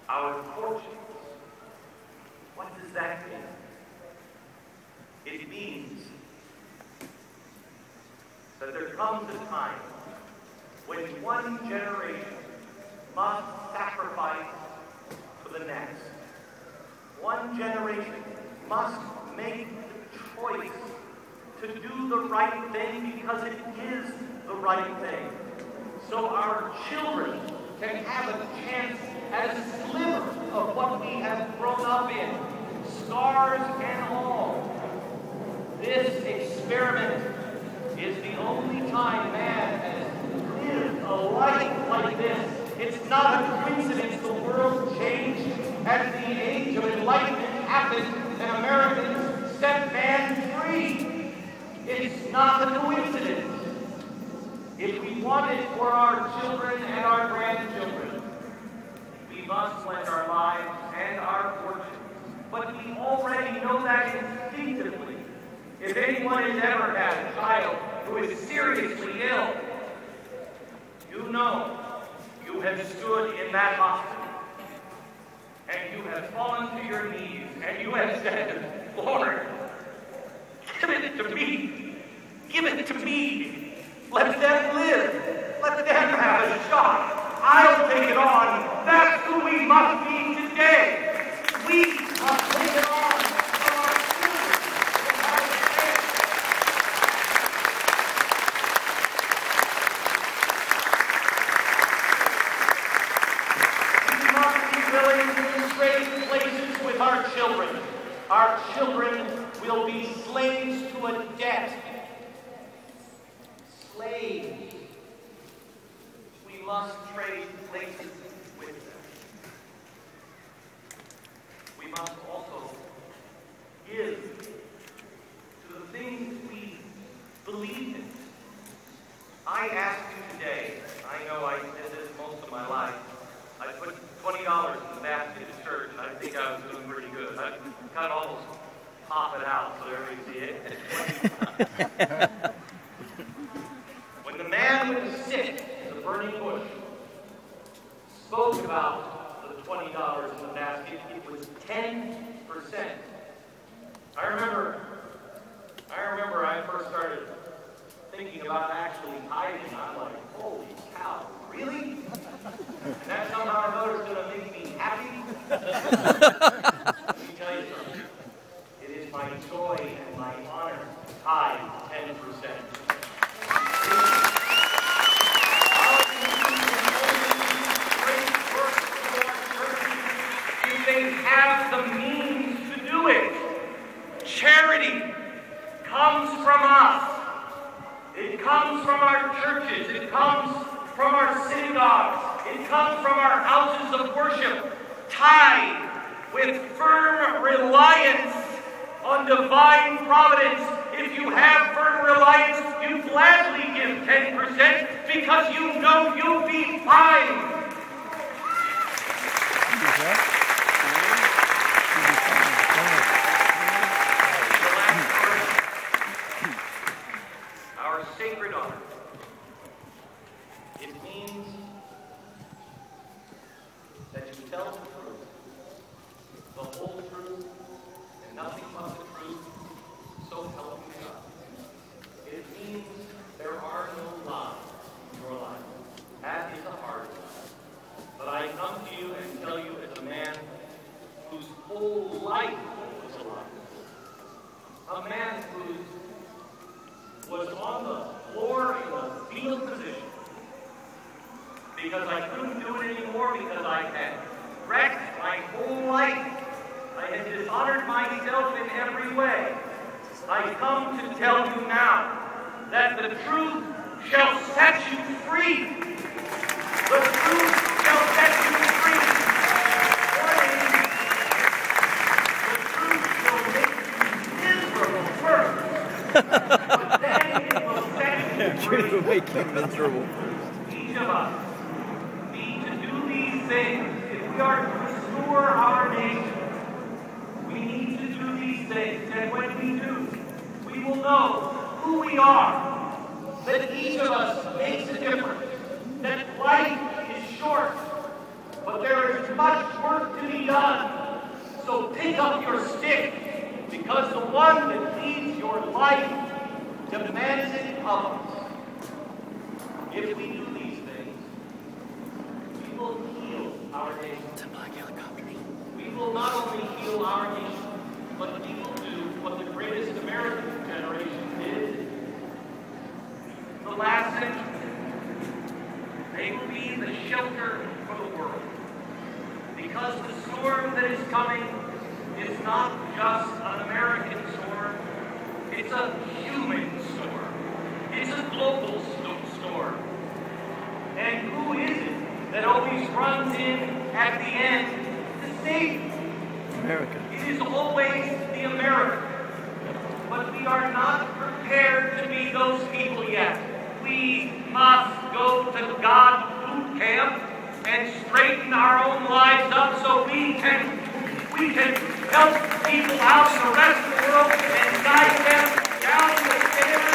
our fortunes. What does that mean? It means that there comes a time when one generation must sacrifice for the next. One generation must make the choice to do the right thing because it is the right thing. So our children can have a chance at a sliver of what we have grown up in, scars and all. This experiment is the only time man has lived a life like this. It's not a coincidence the world changed as the age of enlightenment happened and Americans set man free. It's not a coincidence. If we want it for our children and our grandchildren, we must lend our lives and our fortunes. But we already know that instinctively. If anyone has ever had a child who is seriously ill, you know you have stood in that hospital and you have fallen to your knees and you have said, Lord, give it to me. Give it to me. Let them live. Let them have a shot. I'll take it on. That's who we must be today. We must take it on for our children. We must be willing to trade places with our children. Our children will be slaves to a debt. Slaves. We must trade places with them. We must also give to the things we believe in. I ask you today, I know I did this most of my life, I put $20 in the basket at church, and I think I was doing pretty good. I kind of almost pop it out so everybody see it. When the man who was sick in the burning bush spoke about the $20 in the basket, it was 10%. I remember I first started thinking about actually tithing. I'm like, holy cow, really? And that somehow I know is going to make me happy? Let me tell you something. It is my joy and my honor to tithe 10%. They have the means to do it. Charity comes from us. It comes from our churches. It comes from our synagogues. It comes from our houses of worship. Tithe with firm reliance on divine providence. If you have firm reliance, you gladly give 10% because you know you'll be fine. Our sacred honor. It means that you tell the truth, the whole truth, and nothing but the truth, so help you God. It means there are no lies in your life. That is a hard lie. But I come to you and tell you as a man whose whole life was a lie. A man who was on the floor in the fetal position because I couldn't do it anymore because I had wrecked my whole life. I had dishonored myself in every way. I come to tell you now that the truth shall set you free. The truth shall set you free. The truth will make you miserable first. But then it will set you free. The truth will make you miserable first. Each of us need to do these things if we are to restore our nation. We need to do these things, and when we do, we will know who we are, that each of us makes a difference, that life is short, but there is much work one that leads your life demands it of us. If we do these things, we will heal our nation. We will not only heal our nation, but we will do what the greatest American generation did in the last century. They will be the shelter for the world. Because the storm that is coming is not just an American storm, it's a human storm. It's a global storm. And who is it that always runs in at the end to save you? America. It is always the American. But we are not prepared to be those people yet. We must go to God boot camp and straighten our own lives up so we can help people out in the rest of the world and guide them down the stairs